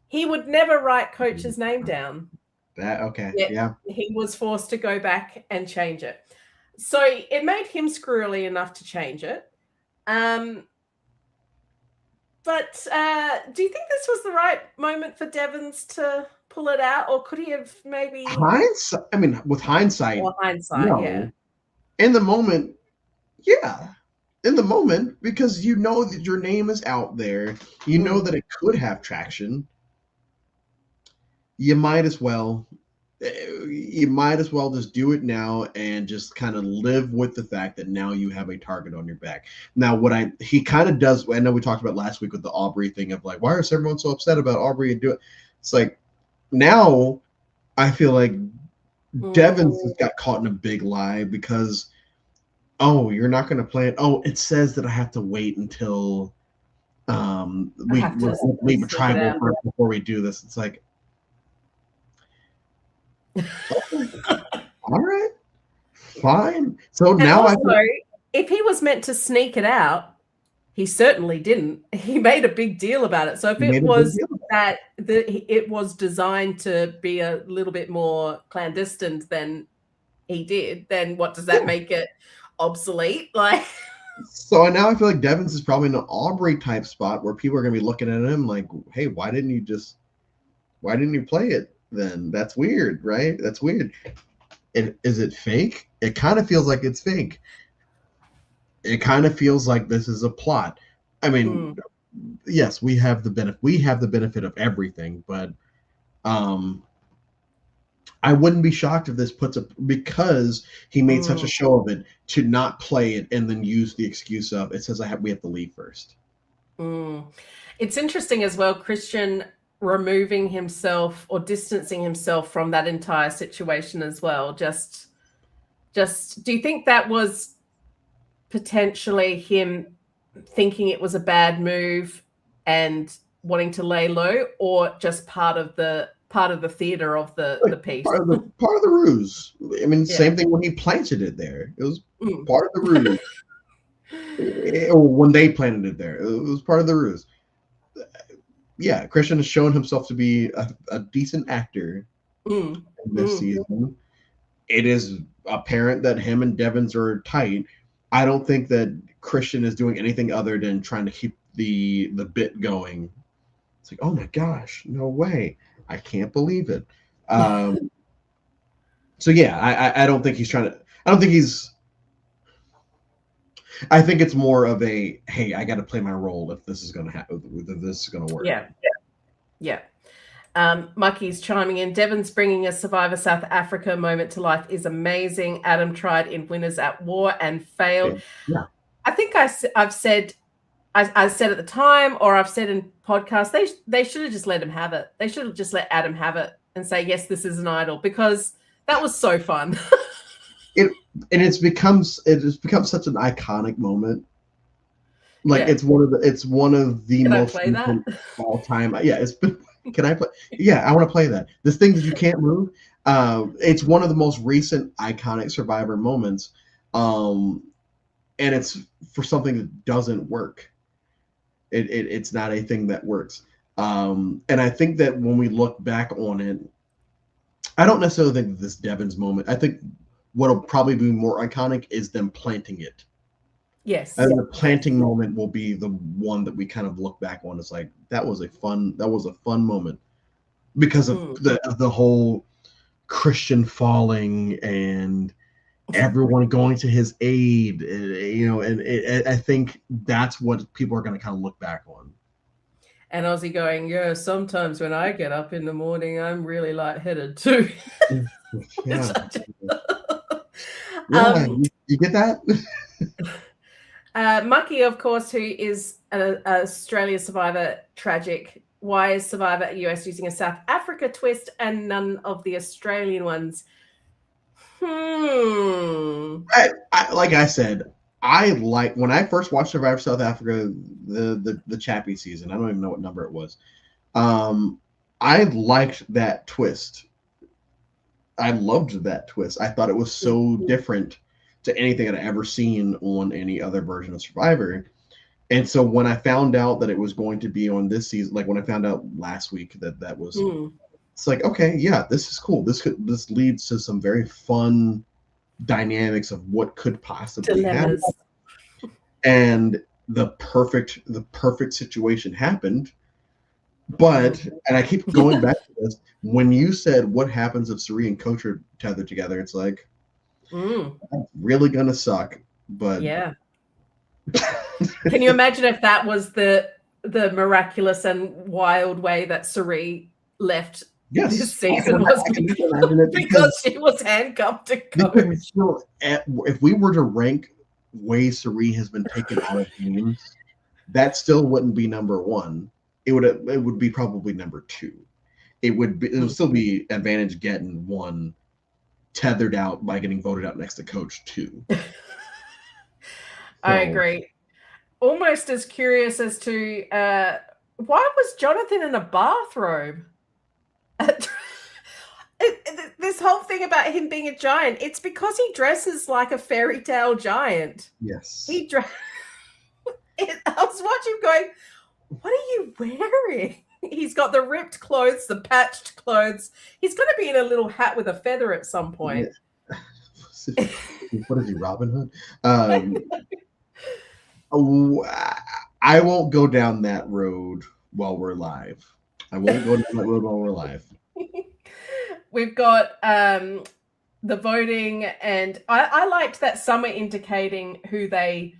he would never write Coach's name down. Yeah. He was forced to go back and change it. So it made him squirrely enough to change it. But do you think this was the right moment for Devons to pull it out, or could he have maybe hindsight? I mean, with hindsight, no. Yeah. In the moment, yeah. In the moment, because you know that your name is out there, you know that it could have traction. You might as well just do it now and just kind of live with the fact that now you have a target on your back. Now, he kind of does, I know we talked about last week with the Aubrey thing of like, why is everyone so upset about Aubrey and do it? It's like, now I feel like Devons has got caught in a big lie because, oh, you're not going to play it. Oh, it says that I have to wait until we leave a tribal first before we do this. It's like, okay. All right, fine. So and now also, if he was meant to sneak it out, he certainly didn't. He made a big deal about it. So if it was that it was designed to be a little bit more clandestine than he did, then what does that make it obsolete? Like, so now I feel like Devons is probably in an Aubrey type spot where people are going to be looking at him like, hey, why didn't you play it? Then that's weird, right? That's weird. Is it fake? It kind of feels like it's fake. It kind of feels like this is a plot. I mean, yes, we have the benefit of everything, but I wouldn't be shocked if this because he made such a show of it to not play it and then use the excuse of it says we have to leave first. It's interesting as well, Christian removing himself or distancing himself from that entire situation as well. Just do you think that was potentially him thinking it was a bad move and wanting to lay low, or just part of the theater of the piece? Part of the ruse. I mean, same thing when he planted it there. It was part of the ruse. Or when they planted it there, it was part of the ruse. Yeah, Christian has shown himself to be a decent actor in this season. It is apparent that him and Devons are tight. I don't think that Christian is doing anything other than trying to keep the bit going. It's like, oh my gosh, no way. I can't believe it. So yeah, I don't think he's trying to. I think it's more of a, hey, I got to play my role if this is going to happen, if this is going to work. Yeah. Mucky's chiming in. Devon's bringing a Survivor South Africa moment to life is amazing. Adam tried in Winners at War and failed. Yeah. I think I've said, I said at the time, or I've said in podcasts, they should have just let him have it. They should have just let Adam have it and say, yes, this is an idol, because that was so fun. And it's become such an iconic moment. Like Yeah. it's one of the Can I most play that? all time. Yeah, it's been. Can I play? Yeah, I want to play that. This thing that you can't move. It's one of the most recent iconic Survivor moments, and it's for something that doesn't work. It's not a thing that works. And I think that when we look back on it, I don't necessarily think that this Devon's moment. I think what'll probably be more iconic is them planting it. Yes. And the planting moment will be the one that we kind of look back on. It's like that was a fun moment because of the whole Christian falling and everyone going to his aid. And I think that's what people are going to kind of look back on. And Ozzy going, yeah, sometimes when I get up in the morning, I'm really lightheaded too. Yeah. You get that? Mucky, of course, who is an Australia Survivor tragic. Why is Survivor US using a South Africa twist and none of the Australian ones? Like I said, when I first watched Survivor South Africa, the Chappie season. I don't even know what number it was. I liked that twist. I loved that twist. I thought it was so different to anything I'd ever seen on any other version of Survivor. And so when I found out that it was going to be on this season, like when I found out last week that was, it's like, okay, yeah, this is cool. This leads to some very fun dynamics of what could possibly happen. And the perfect situation happened. But, and I keep going back to this, when you said what happens if Cirie and Coach are tethered together, it's like, that's really gonna suck. But yeah. Can you imagine if that was the miraculous and wild way that Cirie left this season was because she was handcuffed to Coach? If we were to rank ways Cirie has been taken out of games, that still wouldn't be number one. It would be probably number two. It would still be advantage getting one, tethered out by getting voted out next to Coach two. I agree. Almost as curious as to why was Jonathan in a bathrobe? This whole thing about him being a giant, it's because he dresses like a fairy tale giant. Yes. I was watching him going, what are you wearing? He's got the ripped clothes, the patched clothes. He's going to be in a little hat with a feather at some point. Yeah. What is he, Robin Hood? I won't go down that road while we're live. We've got the voting, and I liked that Summer indicating who they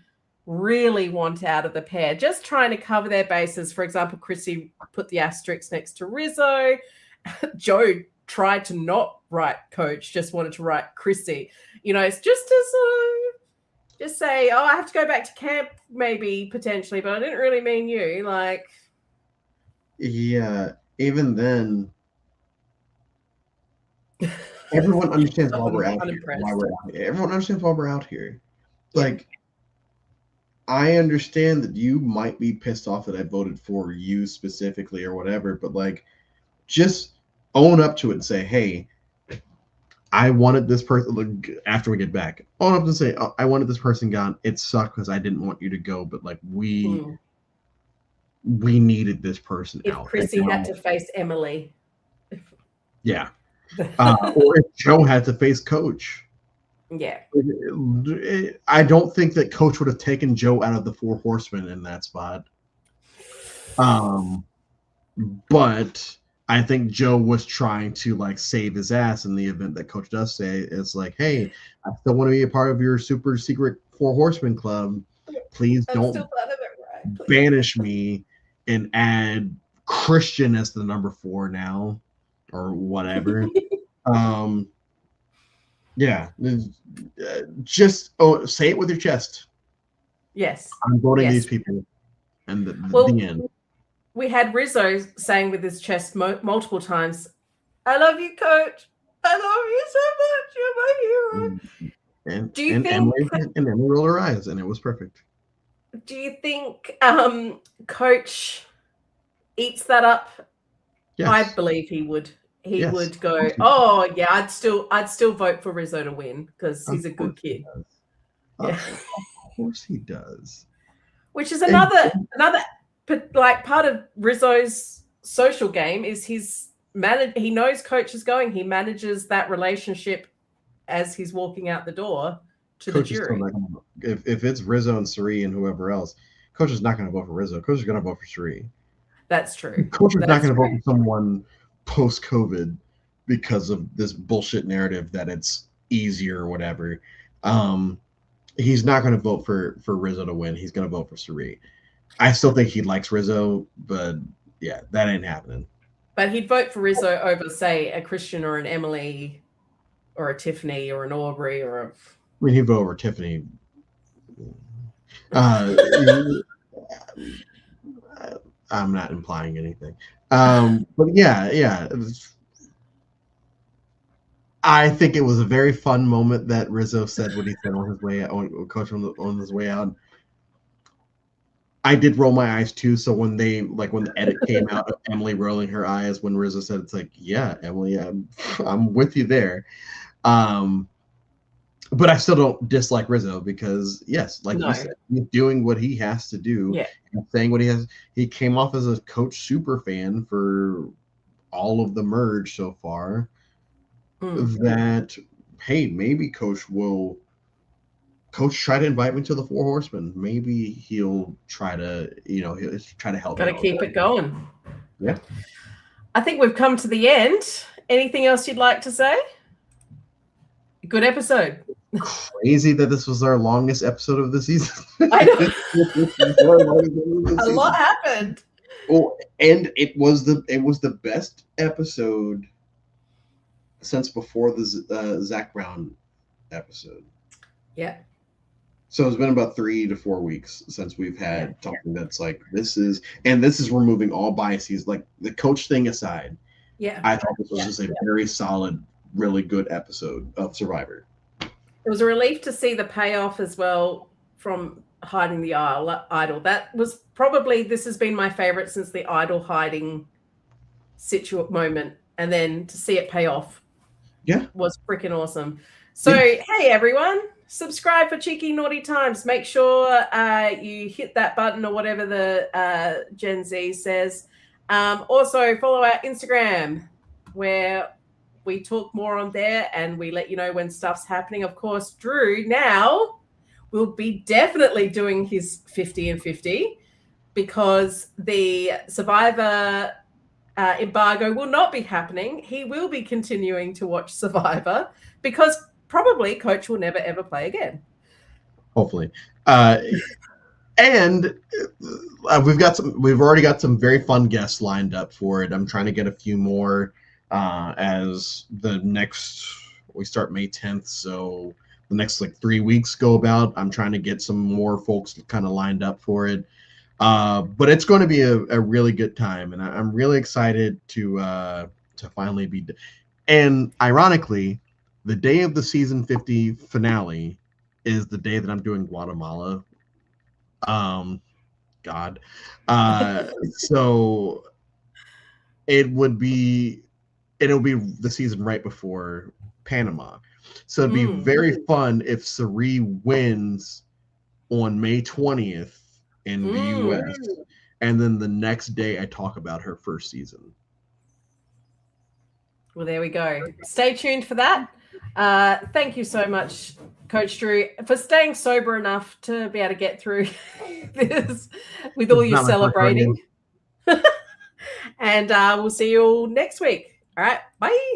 really want out of the pair, just trying to cover their bases. For example, Chrissy put the asterisk next to Rizzo. Joe tried to not write Coach, just wanted to write Chrissy. It's just as just say, oh, I have to go back to camp maybe potentially, but I didn't really mean you. Like, yeah, even then, everyone understands why we're out here. Everyone understands why we're out here. Like, I understand that you might be pissed off that I voted for you specifically or whatever, but like, just own up to it and say, hey, I wanted this person, after we get back, own up and say, oh, I wanted this person gone. It sucked because I didn't want you to go, but like we needed this person out. If Chrissy had to face Emily. Yeah. Or if Joe had to face Coach. Yeah. I don't think that Coach would have taken Joe out of the Four Horsemen in that spot. But I think Joe was trying to like save his ass in the event that Coach does say it's like, hey, I still want to be a part of your super secret Four Horsemen club. Please don't banish me and add Christian as the number 4 now or whatever. Yeah, just say it with your chest. Yes, I'm voting these people, and the end. We had Rizzo saying with his chest multiple times, "I love you, Coach. I love you so much. You're my hero." And Do you and think? Emily rolled her eyes, and it was perfect. Do you think Coach eats that up? Yes. I believe he would. He Yes. would go, oh yeah, I'd still vote for Rizzo to win because he's a Of good course he kid. does. Yeah. Of course he does. Which is another like part of Rizzo's social game is he knows Coach is going. He manages that relationship as he's walking out the door to Coach the is still jury. not gonna, if it's Rizzo and Suri and whoever else, Coach is not going to vote for Rizzo. Coach is going to vote for Suri. That's true. Coach is not That's going to vote true. for someone post-COVID because of this bullshit narrative that it's easier or whatever. He's not going to vote for Rizzo to win. He's going to vote for Suri. I still think he likes Rizzo, but yeah, that ain't happening. But he'd vote for Rizzo over, say, a Christian or an Emily or a Tiffany or an Aubrey or a. I mean, he'd vote over Tiffany. I'm not implying anything. But yeah. I think it was a very fun moment that Rizzo said what he said on his way out, Coach on his way out. I did roll my eyes too. So when the edit came out of Emily rolling her eyes when Rizzo said, it's like, yeah, Emily, I'm with you there. But I still don't dislike Rizzo because yes, like you said, he's doing what he has to do, and saying what he has. He came off as a Coach super fan for all of the merge so far. That hey, maybe Coach try to invite me to the Four Horsemen. Maybe he'll try to, he'll try to help. Got to keep it going. Yeah. I think we've come to the end. Anything else you'd like to say? Good episode. Crazy that this was our longest episode of the season. I know. A lot happened. Oh, and it was the best episode since before the Zach Brown episode. Yeah. So it's been about 3 to 4 weeks since we've had something that's like this is removing all biases, like the Coach thing aside. Yeah. I thought this was just a very solid, really good episode of Survivor. It was a relief to see the payoff as well from hiding the idol. That was probably, this has been my favorite since the idol hiding moment. And then to see it pay off was freaking awesome. So, hey, everyone, subscribe for Cheeky Naughty Times. Make sure you hit that button or whatever the Gen Z says. Also, follow our Instagram where we talk more on there and we let you know when stuff's happening. Of course, Drew now will be definitely doing his 50 and 50 because the Survivor embargo will not be happening. He will be continuing to watch Survivor because probably Coach will never, ever play again. Hopefully. And we've already got some very fun guests lined up for it. I'm trying to get a few more as we start May 10th. So the next 3 weeks go about. I'm trying to get some more folks kind of lined up for it. But it's going to be a really good time. And I'm really excited to finally be. And ironically, the day of the season 50 finale is the day that I'm doing Guatemala. God. So it'll be the season right before Panama. So it'd be very fun if Suri wins on May 20th in the US. And then the next day I talk about her first season. Well, there we go. Stay tuned for that. Thank you so much, Coach Drew, for staying sober enough to be able to get through this with all your celebrating. And we'll see you all next week. All right. Bye.